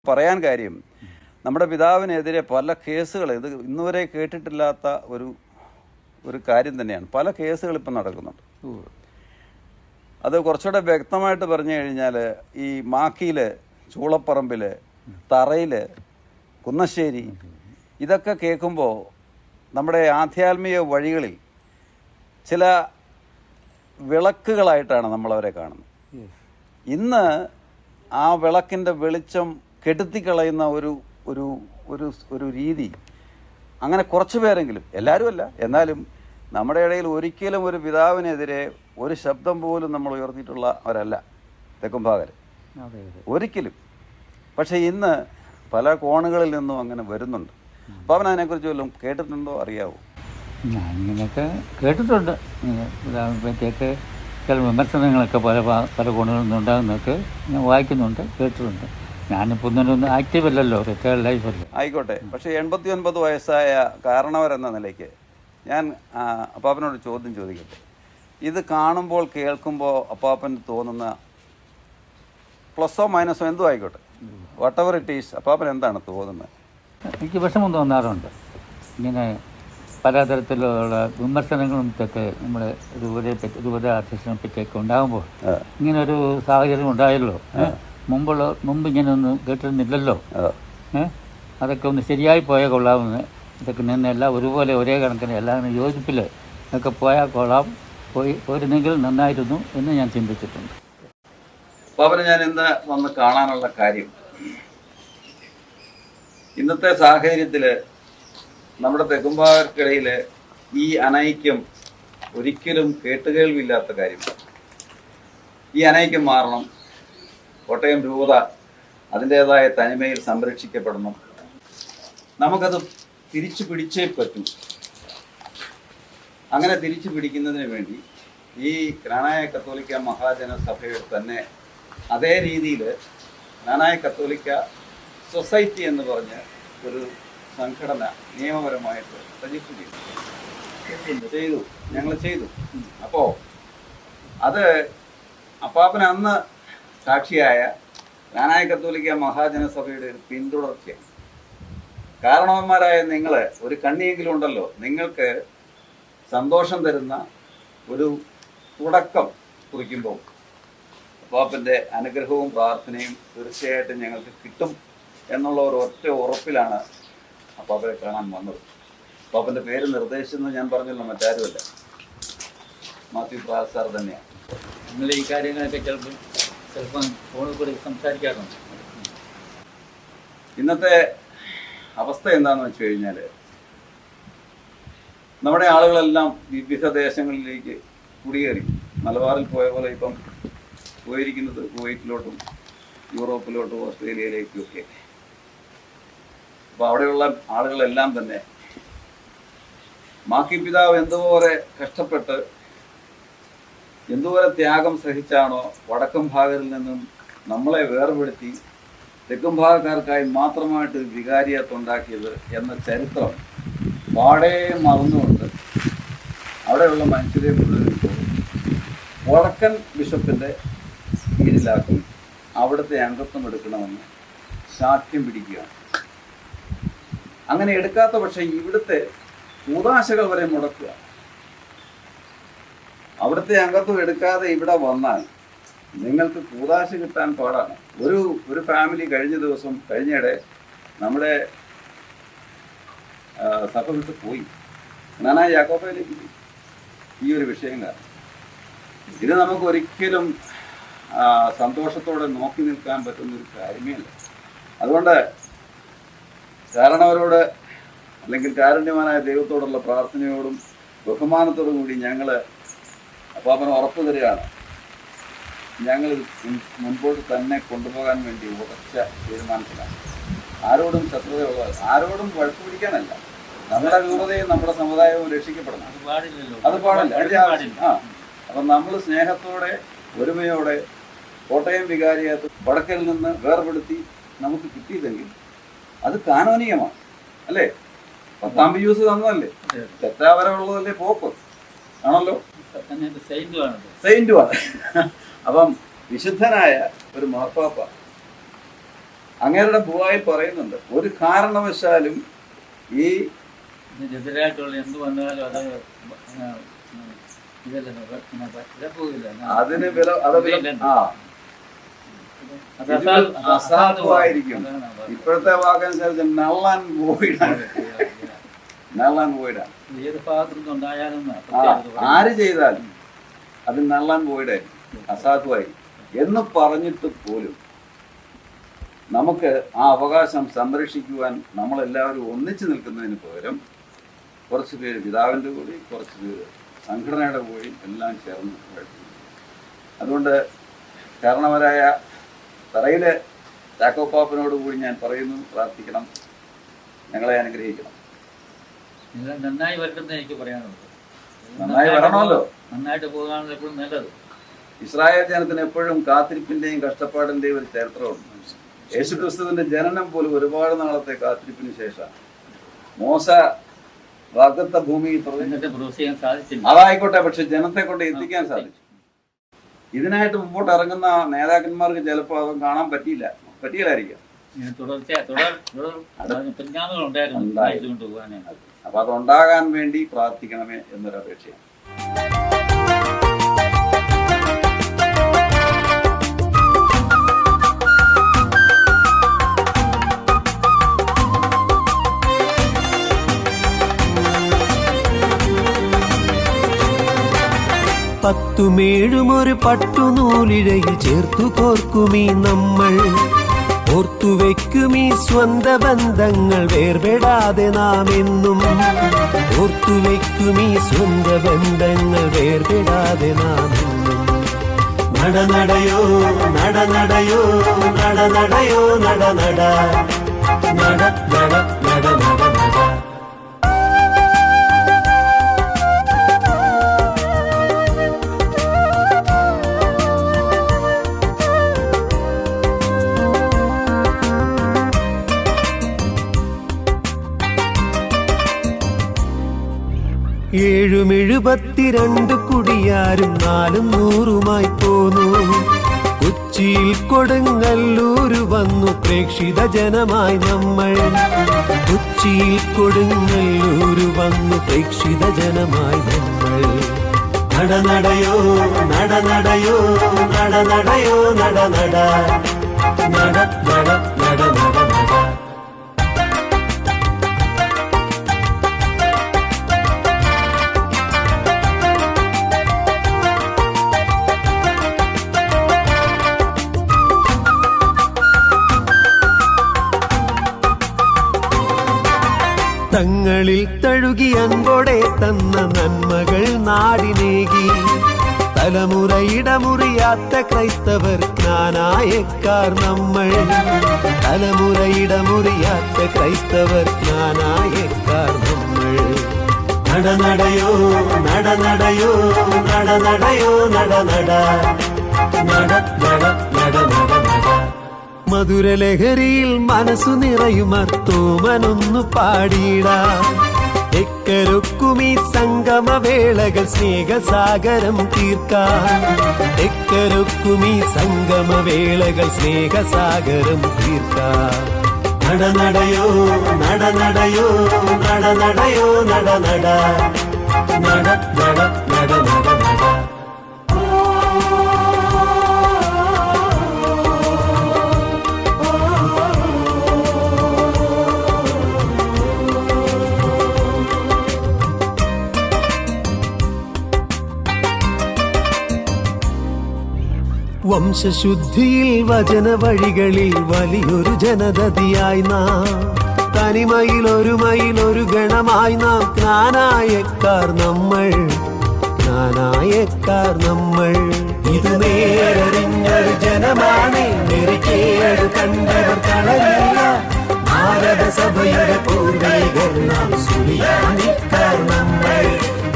പറയാൻ കാര്യം, നമ്മുടെ പിതാവിനെതിരെ പല കേസുകൾ, ഇത് ഇന്നുവരെ കേട്ടിട്ടില്ലാത്ത ഒരു കാര്യം തന്നെയാണ്. പല കേസുകൾ ഇപ്പം നടക്കുന്നുണ്ട്. അത് കുറച്ചുകൂടെ വ്യക്തമായിട്ട് പറഞ്ഞു കഴിഞ്ഞാൽ ഈ മാക്കിയിൽ, ചൂളപ്പറമ്പിൽ, തറയിൽ, കുന്നശ്ശേരി, ഇതൊക്കെ കേൾക്കുമ്പോൾ നമ്മുടെ ആധ്യാത്മിക വഴികളിൽ ചില വിളക്കുകളായിട്ടാണ് നമ്മളവരെ കാണുന്നത്. ഇന്ന് ആ വിളക്കിൻ്റെ വെളിച്ചം കെടുത്തിക്കളയുന്ന ഒരു രീതി, അങ്ങനെ കുറച്ച് പേരെങ്കിലും, എല്ലാവരുമല്ല, എന്നാലും നമ്മുടെ ഇടയിൽ ഒരിക്കലും ഒരു പിതാവിനെതിരെ ഒരു ശബ്ദം പോലും നമ്മൾ ഉയർത്തിയിട്ടുള്ളവരല്ല തെക്കുംഭാഗർ, ഒരിക്കലും. പക്ഷേ ഇന്ന് പല കോണുകളിൽ നിന്നും അങ്ങനെ വരുന്നുണ്ട്. അപ്പോൾ അവൻ അതിനെക്കുറിച്ച് വല്ലതും കേട്ടിട്ടുണ്ടോ, അറിയാവോ? ഞാൻ ഇങ്ങനെയൊക്കെ കേട്ടിട്ടുണ്ട്. പറ്റിയൊക്കെ ചില വിമർശനങ്ങളൊക്കെ പല കോണുകളിൽ നിന്നുണ്ടാകുന്നതൊക്കെ ഞാൻ വായിക്കുന്നുണ്ട്, കേട്ടിട്ടുണ്ട്. ഞാനിപ്പോൾ ഒന്നും ആക്റ്റീവ് അല്ലല്ലോ, റിട്ടയർഡ് ലൈഫല്ലേ. ആയിക്കോട്ടെ. പക്ഷേ 89 വയസ്സായ കാരണവരെന്ന നിലയ്ക്ക് ഞാൻ അപ്പാപ്പനോട് ചോദ്യം ചോദിക്കട്ടെ. ഇത് കാണുമ്പോൾ, കേൾക്കുമ്പോൾ അപ്പാപ്പന് തോന്നുന്ന പ്ലസ്സോ മൈനസോ എന്തോ ആയിക്കോട്ടെ, വാട്ട് എവർ ഇറ്റ് ഈസ്, അപ്പാപ്പൻ എന്താണ് തോന്നുന്നത്? എനിക്ക് വിഷമം തോന്നാറുണ്ട്. ഇങ്ങനെ പലതരത്തിലുള്ള വിമർശനങ്ങളും ഇതൊക്കെ നമ്മുടെ രൂപത അധ്യക്ഷനെ പറ്റിയൊക്കെ ഉണ്ടാകുമ്പോൾ ഇങ്ങനെ ഒരു സാഹചര്യം ഉണ്ടായല്ലോ. മുമ്പ് ഇങ്ങനെ ഒന്നും കേട്ടിരുന്നില്ലല്ലോ. അതൊക്കെ ഒന്ന് ശരിയായി പോയാൽ കൊള്ളാമെന്ന്, ഇതൊക്കെ നിന്നെല്ലാം ഒരുപോലെ ഒരേ കണക്കിന് എല്ലാവരും യോജിപ്പിൽ ഒക്കെ പോയാൽ കൊള്ളാം, പോയിരുന്നെങ്കിൽ നന്നായിരുന്നു എന്ന് ഞാൻ ചിന്തിച്ചിട്ടുണ്ട്. പാപ്പനെ ഞാൻ ഇന്ന് വന്ന് കാണാനുള്ള കാര്യം, ഇന്നത്തെ സാഹചര്യത്തിൽ നമ്മുടെ തെക്കുംഭാഗർക്കിടയിൽ ഈ അനൈക്യം ഒരിക്കലും കേട്ടുകേൾവില്ലാത്ത കാര്യമാണ്. ഈ അനൈക്യം മാറണം. കോട്ടയം രൂപത അതിൻ്റേതായ തനിമയിൽ സംരക്ഷിക്കപ്പെടണം. നമുക്കത് തിരിച്ചു പിടിച്ചേ പറ്റൂ. അങ്ങനെ തിരിച്ചു പിടിക്കുന്നതിന് വേണ്ടി ഈ ജ്ഞാനായ കത്തോലിക്ക മഹാജനസഭയുടെ തന്നെ അതേ രീതിയിൽ ജ്ഞാനായ കത്തോലിക്ക സൊസൈറ്റി എന്ന് പറഞ്ഞ് ഒരു സംഘടന നിയമപരമായിട്ട് രജിസ്റ്റർ ചെയ്തു. ഞങ്ങൾ ചെയ്തു. അപ്പോൾ അത് അപ്പാപ്പൻ അന്ന് സാക്ഷിയായ ജ്ഞാനായ കത്തോലിക്ക മഹാജനസഭയുടെ ഒരു പിന്തുടർച്ചയാണ്. കാരണവന്മാരായ നിങ്ങൾ ഒരു കണ്ണിയെങ്കിലും ഉണ്ടല്ലോ, നിങ്ങൾക്ക് സന്തോഷം തരുന്ന ഒരു തുടക്കം കുറിക്കുമ്പോൾ അപ്പാപ്പൻ്റെ അനുഗ്രഹവും പ്രാർത്ഥനയും തീർച്ചയായിട്ടും ഞങ്ങൾക്ക് കിട്ടും എന്നുള്ള ഒരു ഒറ്റ ഉറപ്പിലാണ് അപ്പാപ്പനെ കാണാൻ വന്നത്. അപ്പാപ്പൻ്റെ പേര് നിർദ്ദേശിച്ചെന്ന് ഞാൻ പറഞ്ഞല്ലോ, മറ്റാരുമല്ല, മാത്യു പ്രാസ് സാർ തന്നെയാണ്. നിങ്ങൾ ഈ കാര്യങ്ങളൊക്കെ ചിലപ്പം ഫോണിൽ കൂടി സംസാരിക്കാറുണ്ട്. ഇന്നത്തെ അവസ്ഥ എന്താണെന്ന് വെച്ച് കഴിഞ്ഞാൽ, നമ്മുടെ ആളുകളെല്ലാം വിവിധ ദേശങ്ങളിലേക്ക് കുടിയേറി. മലബാറിൽ പോയ പോലെ ഇപ്പം പോയിരിക്കുന്നത് കുവൈറ്റിലോട്ടും യൂറോപ്പിലോട്ടും ഓസ്ട്രേലിയയിലേക്കും ഒക്കെ. അപ്പോൾ അവിടെയുള്ള ആളുകളെല്ലാം തന്നെ മാക്കി പിതാവ് എന്തോരെ കഷ്ടപ്പെട്ട് എന്തോരെ ത്യാഗം സഹിച്ചാണോ വടക്കും ഭാഗത്തിൽ നിന്നും നമ്മളെ വേർപെടുത്തി തെക്കും ഭാഗക്കാർക്കായി മാത്രമായിട്ട് വികാരിയത്തുണ്ടാക്കിയത് എന്ന ചരിത്രം പാടെ മറന്നുകൊണ്ട് അവിടെയുള്ള മനുഷ്യരെ മുഴുവൻ വടക്കൻ ബിഷപ്പിൻ്റെ കീഴിലാക്കി അവിടുത്തെ അംഗത്വം എടുക്കണമെന്ന് ശാഠ്യം പിടിക്കുകയാണ്. അങ്ങനെ എടുക്കാത്ത പക്ഷേ ഇവിടുത്തെ കൂതാശകൾ വരെ മുടക്കുക. അവിടുത്തെ അംഗത്വം എടുക്കാതെ ഇവിടെ വന്നാൽ നിങ്ങൾക്ക് കൂതാശ കിട്ടാൻ പാടാണ്. ഒരു ഫാമിലി കഴിഞ്ഞിടെ നമ്മുടെ സഭ വിട്ട് പോയി. ഞാനാ യാക്കോബയിലേക്ക് പോയി ഈ ഒരു വിഷയം കാരണം. ഇത് നമുക്ക് ഒരിക്കലും സന്തോഷത്തോടെ നോക്കി നിൽക്കാൻ പറ്റുന്നൊരു കാര്യമേ അല്ല. അതുകൊണ്ട് കാരണവരോട് അല്ലെങ്കിൽ കാരുണ്യവാനായ ദൈവത്തോടുള്ള പ്രാർത്ഥനയോടും ബഹുമാനത്തോടും കൂടി ഞങ്ങൾ അപ്പാപ്പന് ഉറപ്പ് തരികയാണ്, ഞങ്ങൾ മുൻപോട്ട് തന്നെ കൊണ്ടുപോകാൻ വേണ്ടി ഉറച്ച തീരുമാനത്തിലാണ്. ആരോടും ശത്രുതയുള്ളത്, ആരോടും വഴക്ക് പിടിക്കാനല്ല. നമ്മുടെ രൂപതയും നമ്മുടെ സമുദായവും രക്ഷിക്കപ്പെടണം. അത് പാടില്ല. അപ്പം നമ്മൾ സ്നേഹത്തോടെ ഒരുമയോടെ കോട്ടയം വികാരിയത്ത് വടക്കിൽ നിന്ന് വേർപെടുത്തി നമുക്ക് കിട്ടിയതെങ്കിൽ അത് കാനോനികമാണ്, അല്ലേ? 10 വ്യൂസ് തന്നതല്ലേ, തെറ്റാവരമുള്ളതല്ലേ പോക്ക് ആണല്ലോ, സെയിന്റുമാണ്. അപ്പം വിശുദ്ധനായ ഒരു മാർപ്പാപ്പ അങ്ങേരുടെ ഭൂവായിൽ പറയുന്നുണ്ട്, ഒരു കാരണവശാലും ഈ എതിരായിട്ടുള്ള എന്ത് വന്നാലും അത് അതിന് വില അസാധുവായിരിക്കും. ഇപ്പോഴത്തെ വാക്കനുസരിച്ച് നള്ളാൻ പോയിടാണ്. ഏത് ഭാഗത്തുനിന്ന് ഉണ്ടായാലും ആര് ചെയ്താലും അത് നള്ളാൻ പോയിടായിരിക്കും, അസാധുവായി എന്ന് പറഞ്ഞിട്ട് പോലും നമുക്ക് ആ അവകാശം സംരക്ഷിക്കുവാൻ നമ്മളെല്ലാവരും ഒന്നിച്ചു നിൽക്കുന്നതിന് പകരം കുറച്ച് പേര് പിതാവിൻ്റെ കൂടി, കുറച്ച് പേര് സംഘടനയുടെ കൂടി എല്ലാം ചേർന്ന് പ്രവർത്തിക്കുന്നു. അതുകൊണ്ട് കാരണവരായ തറയിലെ ചാക്കോപ്പാപ്പനോട് കൂടി ഞാൻ പറയുന്നു, പ്രാർത്ഥിക്കണം, ഞങ്ങളെ അനുഗ്രഹിക്കണം. നന്നായി വരട്ടെന്ന് എനിക്ക് പറയാനുള്ളത്. നന്നായി വരണമല്ലോ, നന്നായിട്ട് പോകാനുള്ള എപ്പോഴും നല്ലത്. ഇസ്രായേൽ ജനത്തിന് എപ്പോഴും കാത്തിരിപ്പിന്റെയും കഷ്ടപ്പാടിന്റെയും ഒരു ചരിത്രമുണ്ട്. യേശുക്രിസ്തുവിന്റെ ജനനം പോലും ഒരുപാട് നാളത്തെ കാത്തിരിപ്പിന് ശേഷം മോശ വാഗ്ദത്ത ഭൂമിയിൽ അതായിക്കോട്ടെ, പക്ഷെ ജനത്തെ കൊണ്ട് എത്തിക്കാൻ സാധിച്ചു. ഇതിനായിട്ട് മുമ്പോട്ട് ഇറങ്ങുന്ന നേതാക്കന്മാർക്ക് ചിലപ്പോൾ അതൊന്നും കാണാൻ പറ്റിയില്ലായിരിക്കാം. അപ്പൊ അതുണ്ടാകാൻ വേണ്ടി പ്രാർത്ഥിക്കണമേ എന്നൊരു അപേക്ഷയാണ്. പത്തുമേഴുമൊരു പട്ടുനൂലിഴയിൽ ചേർത്തു കോർക്കുമീ നമ്മൾ, ഓർത്തുവെക്കുമീ സ്വന്ത ബന്ധങ്ങൾ വേർപെടാതെ നാം എന്നും, ഓർത്തുവെക്കുമീ സ്വന്ത ബന്ധങ്ങൾ വേർപെടാതെ നാം എന്നും. നടനടയോ നടനടയോ നടനടയോ നടനട നട നട നട നട നട. 72 കുടിയാരും 400 പോന്നു. കൊച്ചിയിൽ കൊടുങ്ങല്ലൂര് വന്നു പ്രേക്ഷിത ജനമായി നമ്മൾ, കൊച്ചിയിൽ കൊടുങ്ങല്ലൂര് വന്നു പ്രേക്ഷിത ജനമായി നമ്മൾ. നടനടയോ നടനടയോ നടനടയോ നടനട നട നട നട നട നട. തങ്ങളിൽ തഴുകി അൻപോടെ തന്ന നന്മകൾ നാടിനേകി, തലമുറയിടമുറിയാത്ത ക്രൈസ്തവർ ജ്ഞാനായക്കാർ നമ്മൾ, തലമുറയിടമുറിയാത്ത ക്രൈസ്തവർ ജ്ഞാനായക്കാർ നമ്മൾ. നടനടയോ നടനടയോ നടനടയോ നടനട നട നട നട നട നട. മധുരലഹരിയിൽ മനസ്സു നിറയുമർത്തോമനൊന്നു പാടിയിടാം. എക്കരൊക്കുമീ സംഗമവേളകൾ സ്നേഹസാഗരം തീർക്കാം, എക്കരൊക്കുമീ സംഗമവേളകൾ സ്നേഹസാഗരം തീർക്കാം. നടനടയോ നടനടയോ നടനടയോ നടനട നട നട നട നട നട. വംശശുദ്ധിയിൽ വചന വഴികളിൽ വലിയൊരു ജനതയായി നാം, തനിമയിലൊരു ഗണമായി നാം ജ്ഞാനായക്കാർ നമ്മൾ, ജ്ഞാനായക്കാർ നമ്മൾ. ഇത് നേരറിഞ്ഞൊരു ജനമാണ്, നെറിക്കേട് കണ്ടവർ കളരില്ല. ഭാരതസഭയുടെ പൂർവികർ നാം സുറിയാനിക്കാർ നമ്മൾ.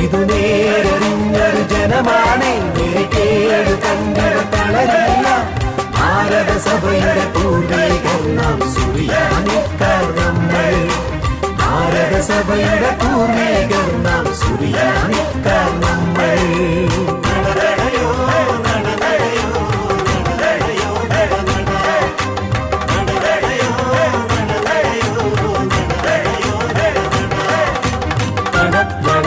ഇത് നേരറിഞ്ഞൊരു ജനമാണ്, നെറിക്കേട് കണ്ടവർ കളരില്ല. ഭാരതസഭയുടെ പൂർവികർ നാം സുറിയാനിക്കാർ നമ്മൾ, ഭാരതസഭയുടെ പൂർവികർ നാം സുറിയാനിക്കാർ നമ്മൾ. നടനടയോ നടനടയോ നടനടയോ നടനട നടനടയോ ജയ